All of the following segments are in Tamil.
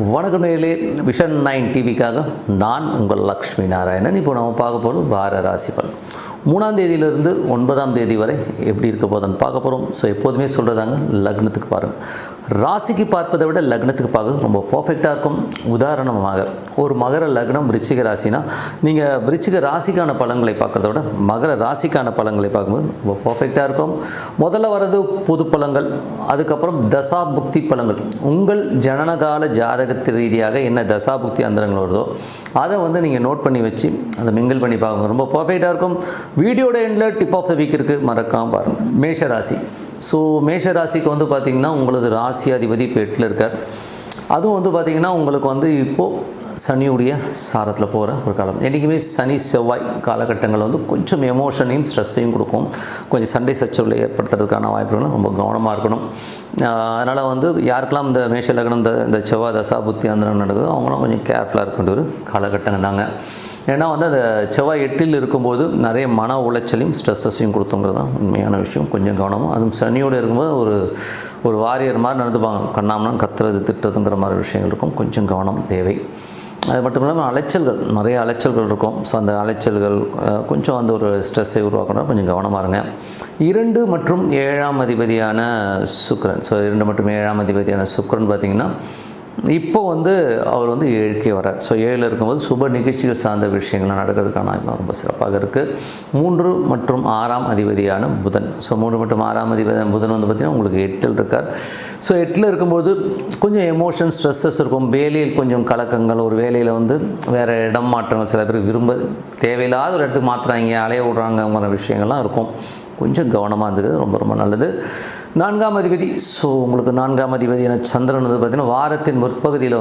வணக்கம் நேயர்களே, விஷன் 9 டிவிக்காக நான் உங்கள் லக்ஷ்மி நாராயணன். இப்போ நம்ம பார்க்க போகிறது வார ராசி பலன். 3ஆம் தேதியிலிருந்து 9ஆம் தேதி வரை எப்படி இருக்க போதுன்னு பார்க்க போகிறோம். ஸோ எப்போதுமே சொல்கிறதாங்க, லக்னத்துக்கு பாருங்கள். ராசிக்கு பார்ப்பதை விட லக்னத்துக்கு பார்க்குறது ரொம்ப பர்ஃபெக்டாக இருக்கும். உதாரணமாக ஒரு மகர லக்னம் விருச்சிக ராசினா நீங்கள் விருச்சிக ராசிக்கான பலன்களை பார்க்குறத விட மகர ராசிக்கான பலன்களை பார்க்கும்போது ரொம்ப பர்ஃபெக்டாக இருக்கும். முதல்ல வர்றது பொது பலன்கள், அதுக்கப்புறம் தசா புக்தி பலன்கள். உங்கள் ஜனனகால ஜாதகத்து ரீதியாக என்ன தசா புக்தி அந்தரங்கள் வருதோ அதை நீங்கள் நோட் பண்ணி வச்சு அதை மிங்கிள் பண்ணி பார்க்கணும். ரொம்ப பர்ஃபெக்டாக இருக்கும். வீடியோட எண்டில் டிப் ஆஃப் த வீக் இருக்குது, மறக்காமல் பாருங்கள். மேஷ ராசி. ஸோ மேஷ ராசிக்கு பார்த்திங்கன்னா உங்களது ராசி அதிபதி இப்போ 8ல் இருக்கார். அதுவும் பார்த்திங்கன்னா உங்களுக்கு இப்போது சனியுடைய சாரத்தில் போகிற ஒரு காலம். என்றைக்குமே சனி செவ்வாய் காலகட்டங்கள் கொஞ்சம் எமோஷனையும் ஸ்ட்ரெஸ்ஸையும் கொடுக்கும். கொஞ்சம் சண்டை சச்சரவுகளை ஏற்படுத்துறதுக்கான வாய்ப்புகளும் ரொம்ப கவனமாக இருக்கணும். அதனால் யாருக்கெல்லாம் இந்த மேஷ லக்னம் இந்த செவ்வாய் தசா புத்தி அந்தரம் நடக்குது அவங்களாம் கொஞ்சம் கேர்ஃபுல்லாக இருக்க வேண்டிய ஒரு காலகட்டங்கள் தாங்க. ஏன்னா அந்த செவ்வாய் 8ல் இருக்கும்போது நிறைய மன உளைச்சலையும் ஸ்ட்ரெஸ்ஸையும் கொடுத்துங்கிறது தான் உண்மையான விஷயம். கொஞ்சம் கவனமாக, அதுவும் சனியோடு இருக்கும்போது ஒரு வாரியர் மாதிரி நடந்துப்பாங்க. கண்ணாமலாம் கத்துறது திட்டுறதுங்கிற மாதிரி விஷயங்கள் இருக்கும். கொஞ்சம் கவனம் தேவை. அது மட்டும் இல்லாமல் அலைச்சல்கள், நிறைய அலைச்சல்கள் இருக்கும். ஸோ அந்த அலைச்சல்கள் கொஞ்சம் ஒரு ஸ்ட்ரெஸ்ஸை உருவாக்கணும். கொஞ்சம் கவனமாக இருங்க. 2 மற்றும் 7ஆம் அதிபதியான சுக்கிரன். ஸோ 2 மற்றும் 7ஆம் அதிபதியான சுக்கிரன் பார்த்திங்கன்னா இப்போ அவர் 7க்கே வரார். ஸோ 7ல் இருக்கும்போது சுப நிகழ்ச்சிகள் சார்ந்த விஷயங்கள்லாம் நடக்கிறதுக்கான ரொம்ப சிறப்பாக இருக்குது. 3 மற்றும் 6ஆம் அதிபதியான புதன். ஸோ 3 மற்றும் 6ஆம் அதிபதியான புதன் பார்த்திங்கன்னா உங்களுக்கு 8ல் இருக்கார். ஸோ 8ல் இருக்கும்போது கொஞ்சம் எமோஷன் ஸ்ட்ரெஸ்ஸஸ் இருக்கும். வேலையில் கொஞ்சம் கலக்கங்கள், ஒரு வேலையில் வேறு இடம் மாற்றங்கள், சில பேர் தேவையில்லாத ஒரு இடத்துக்கு மாற்றுறாங்க, அலைய விடுறாங்கிற விஷயங்கள்லாம் இருக்கும். கொஞ்சம் கவனமாக இருந்துக்கிறது ரொம்ப ரொம்ப நல்லது. 4ஆம் அதிபதி. ஸோ உங்களுக்கு 4ஆம் அதிபதியான சந்திரன் பார்த்திங்கன்னா வாரத்தின் முற்பகுதியில்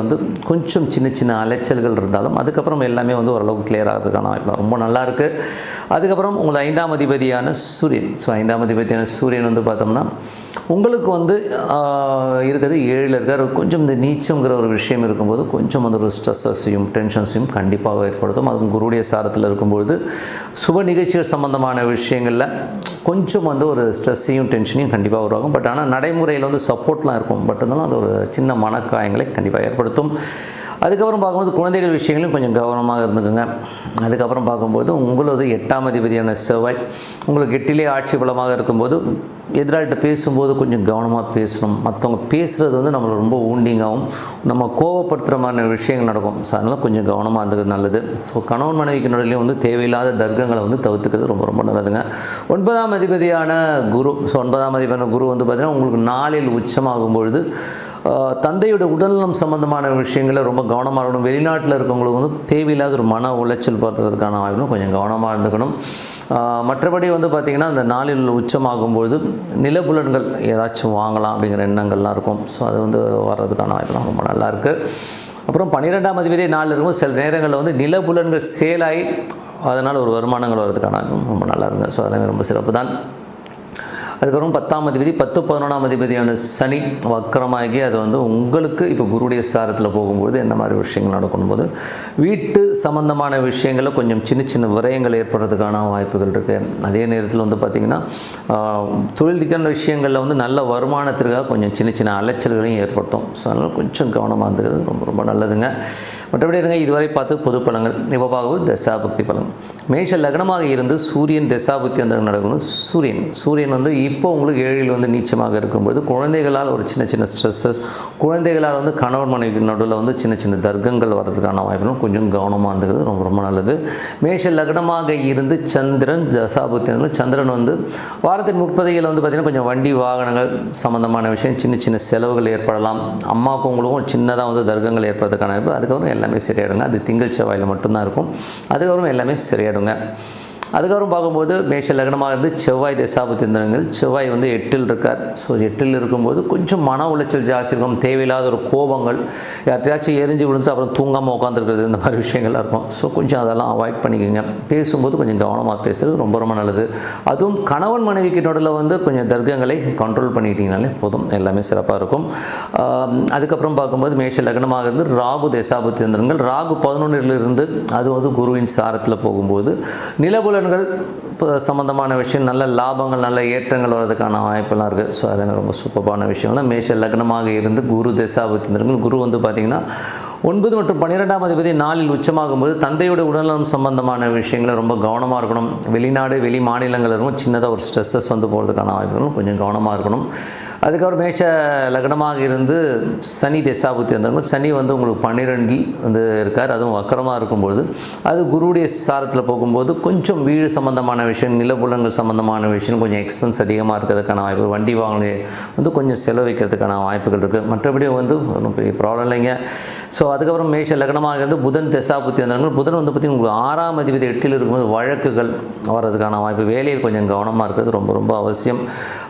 கொஞ்சம் சின்ன சின்ன அலைச்சல்கள் இருந்தாலும் அதுக்கப்புறம் எல்லாமே ஓரளவுக்கு கிளியர் ஆகிறதுக்கான வாய்ப்பு ரொம்ப நல்லாயிருக்கு. அதுக்கப்புறம் உங்களுக்கு 5ஆம் அதிபதியான சூரியன். ஸோ 5ஆம் அதிபதியான சூரியன் பார்த்தோம்னா உங்களுக்கு இருக்கிறது 7ல் இருக்கார். கொஞ்சம் இந்த நீச்சங்கிற ஒரு விஷயம் இருக்கும்போது கொஞ்சம் ஒரு ஸ்ட்ரெஸ்ஸையும் டென்ஷன்ஸையும் கண்டிப்பாக ஏற்படுத்தும். அதுவும் குருடைய சாரத்தில் இருக்கும்போது சுப நிகழ்ச்சிகள் சம்பந்தமான விஷயங்களில் கொஞ்சம் ஒரு ஸ்ட்ரெஸ்ஸையும் டென்ஷனையும் கண்டிப்பாக உருவாகும். பட் ஆனால் நடைமுறையில் சப்போர்ட்லாம் இருக்கும். பட் இருந்தாலும் அது ஒரு சின்ன மனக்காயங்களை கண்டிப்பாக ஏற்படுத்தும். அதுக்கப்புறம் பார்க்கும்போது குழந்தைகள் விஷயங்களையும் கொஞ்சம் கவனமாக இருந்துக்குங்க. அதுக்கப்புறம் பார்க்கும்போது உங்களது 8ஆம் அதிபதியான செவ்வாய் உங்களுக்கு 8லே ஆட்சி பலமாக இருக்கும்போது எதிராளிகிட்ட பேசும்போது கொஞ்சம் கவனமாக பேசணும். மற்றவங்க பேசுகிறது நம்மளை ரொம்ப ஊண்டிங்காகவும் நம்ம கோவப்படுத்துகிற மாதிரி விஷயங்கள் நடக்கும். ஸோ அதனால் கொஞ்சம் கவனமாக இருந்தது நல்லது. ஸோ கணவன் மனைவிக்கு நடுவிலையும் தேவையில்லாத தர்க்கங்களை தவிர்த்துக்கிறது ரொம்ப ரொம்ப நல்லதுங்க. 9ஆம் அதிபதியான குரு. ஸோ 9ஆம் அதிபதியான குரு பார்த்திங்கன்னா உங்களுக்கு 4ல் உச்சமாகும் பொழுது தந்தையோட உடல்நலம் சம்பந்தமான விஷயங்களில் ரொம்ப கவனமாக இருக்கணும். வெளிநாட்டில் இருக்கவங்களுக்கு தேவையில்லாத ஒரு மன உளைச்சல் பார்த்துறதுக்கான வாய்ப்பும் கொஞ்சம் கவனமாக இருந்துக்கணும். மற்றபடி பார்த்திங்கன்னா அந்த 4ல் உச்சமாகும்போது நிலப்புலன்கள் ஏதாச்சும் வாங்கலாம் அப்படிங்கிற எண்ணங்கள்லாம் இருக்கும். ஸோ அது வர்றதுக்கான வாய்ப்புலாம் ரொம்ப நல்லாயிருக்கு. அப்புறம் 12ஆம் அதிபதி 4ல் இருக்கும்போது சில நேரங்களில் நிலப்புலன்கள் சேலாகி அதனால் ஒரு வருமானங்கள் வர்றதுக்கான ரொம்ப நல்லா இருங்க. ஸோ அதெல்லாமே ரொம்ப சிறப்பு தான். அதுக்கப்புறம் 10ஆம் அதிபதி 10, 11ஆம் அதிபதியான சனி வக்கரமாகி அது உங்களுக்கு இப்போ குருடைய சாரத்தில் போகும்போது என்ன மாதிரி விஷயங்கள் நடக்கும்போது வீட்டு சம்பந்தமான விஷயங்களில் கொஞ்சம் சின்ன சின்ன விரயங்கள் ஏற்படுறதுக்கான வாய்ப்புகள் இருக்குது. அதே நேரத்தில் பார்த்திங்கன்னா தொழில் ரீதியான விஷயங்களில் நல்ல வருமானத்திற்காக கொஞ்சம் சின்ன சின்ன அலைச்சல்களையும் ஏற்படுத்தும். ஸோ அதனால் கொஞ்சம் கவனமாக இருந்துக்கிறது ரொம்ப ரொம்ப நல்லதுங்க. மற்றபடி இருங்க, இதுவரை பார்த்து பொது பலன்கள். இப்போ பார்க்கும்போது தசாபுக்தி பலன். மேஷ லக்னமாக இருந்து சூரியன் தசாபுக்தி அந்த நடக்கணும். சூரியன் இப்போ உங்களுக்கு 7ல் நீச்சமாக இருக்கும்போது குழந்தைகளால் ஒரு சின்ன சின்ன ஸ்ட்ரெஸ்ஸஸ், குழந்தைகளால் கணவன் மனைவிக்கு நடுவில் சின்ன சின்ன தர்க்கங்கள் வர்றதுக்கான வாய்ப்புகளும் கொஞ்சம் கவனமாக இருந்துக்கிறது ரொம்ப ரொம்ப நல்லது. மேஷ லக்னமாக இருந்து சந்திரன் தசாபுக்தி சந்திரன் வாரத்தின் 30ல் பார்த்திங்கன்னா கொஞ்சம் வண்டி வாகனங்கள் சம்மந்தமான விஷயம், சின்ன சின்ன செலவுகள் ஏற்படலாம். அம்மாவுக்கும் உங்களுக்கும் சின்னதாக தர்க்கங்கள் ஏற்படுறதுக்கான வாய்ப்பு. அதுக்கப்புறம் எல்லாமே சரியாயிடுங்க. அது திங்கள் செவ்வாயில் மட்டும்தான் இருக்கும். அதுக்கப்புறம் எல்லாமே சரியாயிடுங்க. அதுக்கப்புறம் பார்க்கும்போது மேஷ லக்னமாக இருந்து செவ்வாய் தசாபுத்திந்திரங்கள். செவ்வாய் 8ல் இருக்கார். ஸோ 8ல் இருக்கும்போது கொஞ்சம் மன உளைச்சல் ஜாஸ்தி இருக்கும். தேவையில்லாத ஒரு கோபங்கள், யார்த்தையாச்சும் எரிஞ்சு விழுந்துட்டு அப்புறம் தூங்காமல் உட்காந்துருக்கிறது, இந்த மாதிரி விஷயங்கள்லாம் இருக்கும். ஸோ கொஞ்சம் அதெல்லாம் அவாய்ட் பண்ணிக்கோங்க. பேசும்போது கொஞ்சம் கவனமாக பேசுகிறது ரொம்ப ரொம்ப நல்லது. அதுவும் கணவன் மனைவிக்கு நடுவில் கொஞ்சம் தர்க்கங்களை கண்ட்ரோல் பண்ணிக்கிட்டீங்கனாலே போதும், எல்லாமே சிறப்பாக இருக்கும். அதுக்கப்புறம் பார்க்கும்போது மேஷ லக்னமாக இருந்து ராகு தசாபுத்திந்திரங்கள். ராகு 11ல் இருந்து அது குருவின் சாரத்தில் போகும்போது நிலபுல பலன்கள் சம்மந்தமான விஷயம், நல்ல லாபங்கள், நல்ல ஏற்றங்கள் வர்றதுக்கான வாய்ப்பெல்லாம் இருக்குது. ஸோ அதெல்லாம் ரொம்ப சூப்பரான விஷயம் தான். மேஷ லக்னமாக இருந்து குரு தசாபுத்தினர்கள், குரு வந்து பார்த்திங்கன்னா 9 மற்றும் 12ஆம் அதிபதி நாளில் உச்சமாகும்போது தந்தையோட உடல்நலம் சம்பந்தமான விஷயங்களை ரொம்ப கவனமாக இருக்கணும். வெளிநாடு வெளி மாநிலங்கள் இருக்கும், சின்னதாக ஒரு ஸ்ட்ரெஸ்ஸஸ் வந்து போகிறதுக்கான வாய்ப்புகளும் கொஞ்சம் கவனமாக இருக்கணும். அதுக்கப்புறம் மேஷ லக்னமாக இருந்து சனி தசாபுத்தி வந்தாலும் சனி வந்து உங்களுக்கு 12 வந்து இருக்கார். அதுவும் வக்கரமாக இருக்கும்பொழுது அது குருவுடைய சாரத்தில் போகும்போது கொஞ்சம் வீடு சம்மந்தமான விஷயம், நிலப்புலங்கள் சம்மந்தமான விஷயம், கொஞ்சம் எக்ஸ்பென்ஸ் அதிகமாக இருக்கிறதுக்கான வாய்ப்பு, வண்டி வாங்க வந்து கொஞ்சம் செலவழிக்கிறதுக்கான வாய்ப்புகள் இருக்குது. மற்றபடி வந்து ஒன்றும் பெரிய ப்ராப்ளம் இல்லைங்க. ஸோ அதுக்கப்புறம் மேஷ லக்னமாக இருந்து புதன் தசாபுத்தி வந்தாங்க. புதன் வந்து பார்த்திங்கன்னா உங்களுக்கு 6ஆம் அதிபதி 8ல் இருக்கும்போது வழக்குகள் வர்றதுக்கான வாய்ப்பு, வேலையில் கொஞ்சம் கவனமாக இருக்கிறது ரொம்ப ரொம்ப அவசியம்.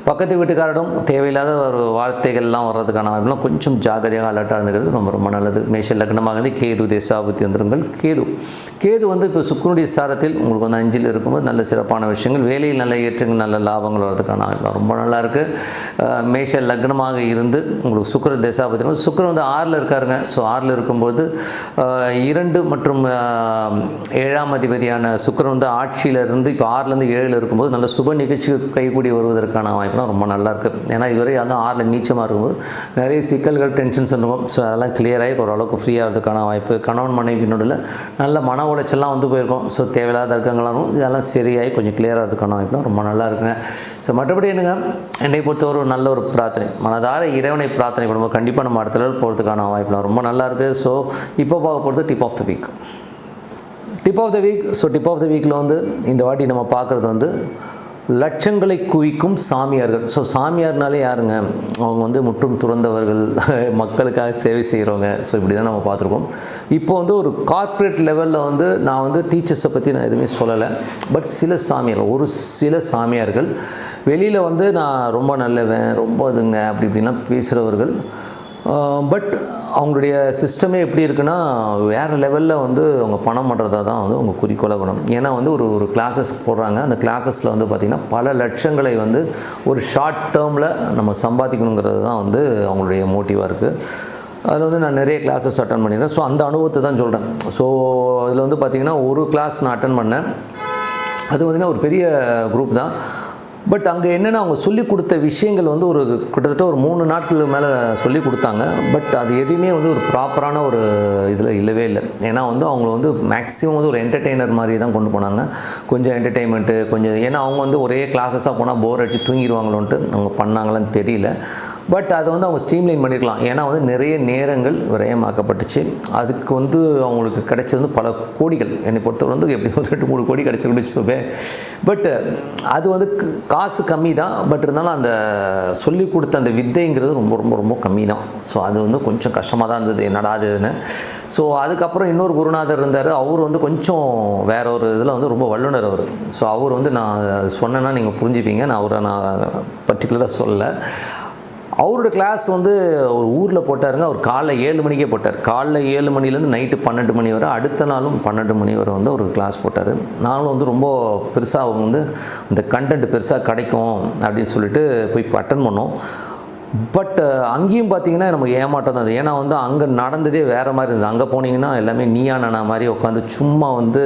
பக்கத்து வீட்டுக்காரிடம் தேவையில்லாத ஒரு வார்த்தைகள்லாம் வர்றதுக்கான வாய்ப்புலாம் கொஞ்சம் ஜாகிரதையாக அலர்ட்டாக இருந்துக்கிறது ரொம்ப ரொம்ப நல்லது. மேஷ லக்னமாக இருந்து கேது தசாபுத்தி வந்துருங்கள். கேது வந்து இப்போ சுக்கிரனுடைய சாரத்தில் உங்களுக்கு வந்து 5ல் இருக்கும்போது நல்ல சிறப்பான விஷயங்கள், வேலையில் நல்ல ஏற்றங்கள், நல்ல லாபங்கள் வர்றதுக்கான வாய்ப்பு ரொம்ப நல்லா இருக்குது. மேஷ லக்னமாக இருந்து உங்களுக்கு சுக்கிரன் தசாபுத்தி, சுக்கிரன் வந்து 6ல் இருக்காருங்க. ஸோ 6ல் இருக்கும்போது 2 மற்றும் 7ஆம் அதிபதியான சுக்கிரன் வந்து ஆட்சியில் இருந்து இப்போ 6லேருந்து 7ல் இருக்கும்போது நல்ல சுப நிகழ்ச்சிகள் கைகூடி வருவதற்கான வாய்ப்புலாம் ரொம்ப நல்லா இருக்குது. ஏன்னா இதுவரை அந்த 6ல் நீச்சமாக இருக்கும்போது நிறைய சிக்கல்கள், டென்ஷன்ஸ் இருக்கும். ஸோ அதெல்லாம் கிளியராகி ஓரளவுக்கு ஃப்ரீயாகிறதுக்கான வாய்ப்பு, கணவன் மனைவியினுடைய நல்ல மன உளைச்சல்லாம் வந்து போயிருக்கும். ஸோ தேவையில்லாத தர்க்கங்களாகும், இதெல்லாம் சரியாகி கொஞ்சம் கிளியராகிறதுக்கான வாய்ப்புலாம் ரொம்ப நல்லா இருக்குங்க. ஸோ மற்றபடி என்னங்க, என்னை பொறுத்தவரை ஒரு நல்ல ஒரு பிரார்த்தனை, மனதார இறைவனை பிரார்த்தனை பண்ணும்போது கண்டிப்பாக நம்ம அடுத்த லெவல் போகிறதுக்கான வாய்ப்புலாம் ரொம்ப நல்லா இருக்குது. ஸோ இப்போ பார்க்க போகிறது tip of the week. So tip of the வீக்கில் வந்து இந்த வாட்டி நம்ம பார்க்குறது வந்து லட்சங்களை குவிக்கும் சாமியார்கள். ஸோ சாமியார்னாலே யாருங்க, அவங்க வந்து முற்றும் துறந்தவர்கள், மக்களுக்காக சேவை செய்கிறவங்க. ஸோ இப்படி தான் நம்ம பார்த்துருக்கோம். இப்போ வந்து ஒரு கார்ப்பரேட் லெவலில் வந்து நான் வந்து டீச்சர்ஸை பற்றி நான் எதுவுமே சொல்லலை. பட் ஒரு சில சாமியார்கள் வெளியில் வந்து நான் ரொம்ப நல்லவன், ரொம்ப இதுங்க அப்படி இப்படின்லாம் பேசுகிறவர்கள். பட் அவங்களுடைய சிஸ்டமே எப்படி இருக்குன்னா வேறு லெவலில் வந்து அவங்க பணம் பண்ணுறதா தான் வந்து அவங்க குறிக்கோளாக பண்ணணும். ஏன்னா வந்து ஒரு கிளாஸஸ் போடுறாங்க. அந்த கிளாஸஸில் வந்து பார்த்திங்கன்னா பல லட்சங்களை வந்து ஒரு ஷார்ட் டேர்மில் நம்ம சம்பாதிக்கணுங்கிறது தான் வந்து அவங்களுடைய மோட்டிவாக இருக்குது. அதில் வந்து நான் நிறைய கிளாஸஸ் அட்டன் பண்ணியிருக்கேன். ஸோ அந்த அனுபவத்தை தான் சொல்கிறேன். ஸோ அதில் வந்து பார்த்திங்கன்னா ஒரு கிளாஸ் நான் அட்டன் பண்ணேன். அது பார்த்திங்கன்னா ஒரு பெரிய குரூப் தான். பட் அங்கே என்னென்னா அவங்க சொல்லிக் கொடுத்த விஷயங்கள் வந்து ஒரு கிட்டத்தட்ட ஒரு 3 நாட்களுக்கு மேலே சொல்லி கொடுத்தாங்க. பட் அது எதுவுமே வந்து ஒரு ப்ராப்பரான ஒரு இதில் இல்லவே இல்லை. ஏன்னா வந்து அவங்க வந்து மேக்ஸிமம் வந்து ஒரு என்டர்டெய்னர் மாதிரி தான் கொண்டு போனாங்க. கொஞ்சம் என்டர்டெயின்மெண்ட்டு கொஞ்சம், ஏன்னா அவங்க வந்து ஒரே கிளாஸஸாக போனால் போர் அடிச்சு தூங்கிடுவாங்களோன்ட்டு அவங்க பண்ணாங்களான்னு தெரியல. பட் அதை வந்து அவங்க ஸ்ட்ரீம்லைன் பண்ணியிருக்கலாம். ஏன்னா வந்து நிறைய நேரங்கள் விரயமாக்கப்பட்டுச்சு. அதுக்கு வந்து அவங்களுக்கு கிடைச்சது வந்து பல கோடிகள். என்னை பொறுத்தவரை வந்து எப்படி ஒரு 2-3 கோடி கிடைச்சிருந்து வச்சுப்போமே. பட் அது வந்து காசு கம்மி தான். பட் இருந்தாலும் அந்த சொல்லிக் கொடுத்த அந்த வித்தைங்கிறது ரொம்ப ரொம்ப ரொம்ப கம்மி தான். ஸோ அது வந்து கொஞ்சம் கஷ்டமாக தான் இருந்தது, என்னடா அதுன்னு. ஸோ அதுக்கப்புறம் இன்னொரு குருநாதர் இருந்தார். அவர் வந்து கொஞ்சம் வேற ஒரு இதில் வந்து ரொம்ப வல்லுனர் அவர். ஸோ அவர் வந்து நான் சொன்னேன்னா நீங்கள் புரிஞ்சுப்பீங்க, நான் அவரை பர்டிகுலராக சொல்லலை. அவரோட கிளாஸ் வந்து ஒரு ஊரில் போட்டாருங்க. அவர் காலைல 7 மணிக்கே போட்டார். காலைல 7 மணிலேருந்து நைட்டு 12 மணி வரை, அடுத்த நாளும் 12 மணி வரை வந்து ஒரு கிளாஸ் போட்டார். நானும் வந்து ரொம்ப பெருசாக அவங்க வந்து அந்த கண்டென்ட் பெருசாக கிடைக்கும் அப்படின்னு சொல்லிட்டு போய் அட்டன் பண்ணோம். பட் அங்கேயும் பார்த்தீங்கன்னா நமக்கு ஏமாட்டம் தான். ஏன்னா வந்து அங்கே நடந்ததே வேறு மாதிரி இருந்தது. அங்கே போனீங்கன்னா எல்லாமே நீயா நானா மாதிரி உட்காந்து சும்மா வந்து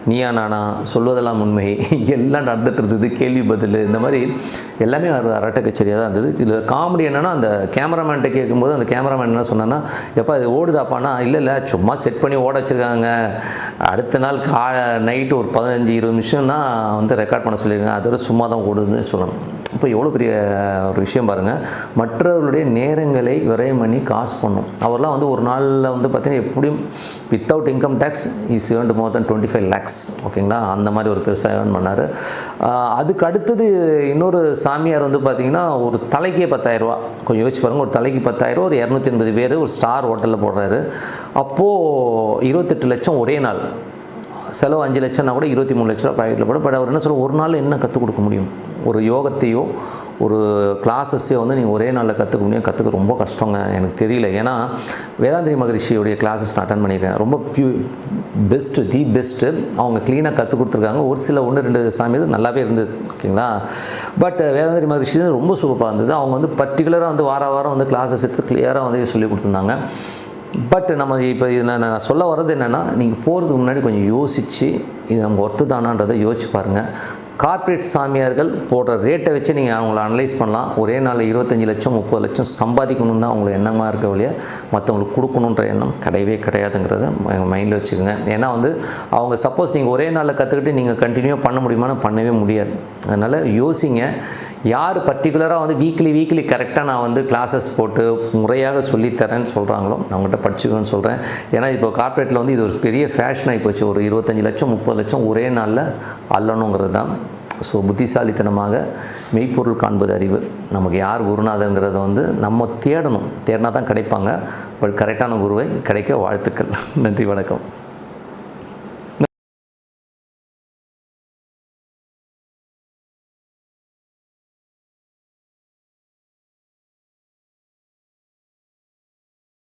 நீயா நானா சொல்வதெல்லாம் உண்மை எல்லாம் நடந்துட்டு இருந்தது, கேள்வி பதில் இந்த மாதிரி எல்லாமே அரட்டை கச்சேரியாக தான் இருந்தது. இதில் காமெடி என்னென்னா, அந்த கேமராமேன்ட்ட கேட்கும்போது அந்த கேமராமேன் என்ன சொன்னான்னா, எப்போ அது ஓடுதாப்பானா, இல்லை சும்மா செட் பண்ணி ஓட வச்சுருக்காங்க, அடுத்த நாள் நைட்டு ஒரு 15-20 நிமிஷம் தான் வந்து ரெக்கார்ட் பண்ண சொல்லியிருக்காங்க, அதோட சும்மா தான் ஓடுதுன்னு சொல்லணும். இப்போ எவ்வளோ பெரிய ஒரு விஷயம் பாருங்கள். மற்றவர்களுடைய நேரங்களை விரயம் பண்ணி காசு பண்ணும். அவர்லாம் வந்து ஒரு நாளில் வந்து பார்த்திங்கன்னா எப்படியும் without income tax is earned more then 25 lakhs. ஓகேங்களா, அந்த மாதிரி ஒரு பெருசாக ஏர்ன் பண்ணார். அதுக்கு அடுத்தது இன்னொரு சாமியார் வந்து பார்த்திங்கன்னா ஒரு தலைக்கே 10,000 ரூபா. கொஞ்சம் யோசிச்சு பாருங்கள், ஒரு தலைக்கு 10,000 ரூபா, ஒரு 280 பேர் ஒரு ஸ்டார் ஹோட்டலில் போடுறாரு. அப்போது 28 லட்சம் ஒரே நாள் செலவு. 5 லட்சம்னா கூட 23 லட்ச ரூபா பாக்கெட்டில் போட. பட் அவர் என்ன சொல்ல, ஒரு நாள் என்ன கற்றுக் கொடுக்க முடியும்? ஒரு யோகத்தையோ ஒரு கிளாஸஸையோ வந்து நீங்கள் ஒரே நாளில் கற்றுக்க முடியும். கற்றுக்க ரொம்ப கஷ்டங்க, எனக்கு தெரியல. ஏன்னா வேதாந்திரி மகரிஷியோடைய கிளாஸஸ் நான் அட்டன் பண்ணியிருக்கேன். ரொம்ப பெஸ்ட்டு. அவங்க க்ளீனாக கற்றுக் கொடுத்துருக்காங்க. ஒரு சில 1-2 சாமியார் நல்லாவே இருந்தது. ஓகேங்களா, பட் வேதாந்திரி மகரிஷி ரொம்ப சூப்பராக இருந்தது. அவங்க வந்து பர்டிகுலராக வந்து வாரம் வந்து கிளாஸஸ் எடுத்து கிளியராக வந்து சொல்லி கொடுத்துருந்தாங்க. பட் நம்ம இப்போ இது நான் சொல்ல வர்றது என்னென்னா, நீங்கள் போகிறதுக்கு முன்னாடி கொஞ்சம் யோசித்து இது நமக்கு ஒர்த்து தானான்றதை யோசிச்சு பாருங்கள். கார்ப்பரேட் சாமியார்கள் போடுற ரேட்டை வச்சு நீங்கள் அவங்கள அனலைஸ் பண்ணலாம். ஒரே நாளில் 25 லட்சம் 30 லட்சம் சம்பாதிக்கணும் தான் அவங்களுக்கு எண்ணமாக இருக்க வழியா மற்றவங்களுக்கு கொடுக்கணுன்ற எண்ணம் கிடையவே கிடையாதுங்கிறத மைண்டில் வச்சுக்கோங்க. ஏன்னா அவங்க சப்போஸ் நீங்கள் ஒரே நாளில் கற்றுக்கிட்டு நீங்கள் கண்டினியூவாக பண்ண முடியுமான்னு பண்ணவே முடியாது. அதனால் யோசிங்க. யார் பர்டிகுலராக வீக்லி கரெக்டாக நான் கிளாஸஸ் போட்டு முறையாக சொல்லித்தரேன்னு சொல்கிறாங்களோ அவங்ககிட்ட படிச்சுக்கணும்னு சொல்கிறேன். ஏன்னா இப்போ கார்ப்பரேட்டில் இது ஒரு பெரிய ஃபேஷன் ஆகி போச்சு. ஒரு 25 லட்சம் 30 லட்சம் ஒரே நாளில் அள்ளணுங்கிறது தான். ஸோ புத்திசாலித்தனமாக மெய்ப்பொருள் காண்பது அறிவு. நமக்கு யார் குருநாதங்கிறத நம்ம தேடினா தான் கிடைப்பாங்க. பட் கரெக்டான குருவை கிடைக்க வாழ்த்துக்கள். நன்றி, வணக்கம்.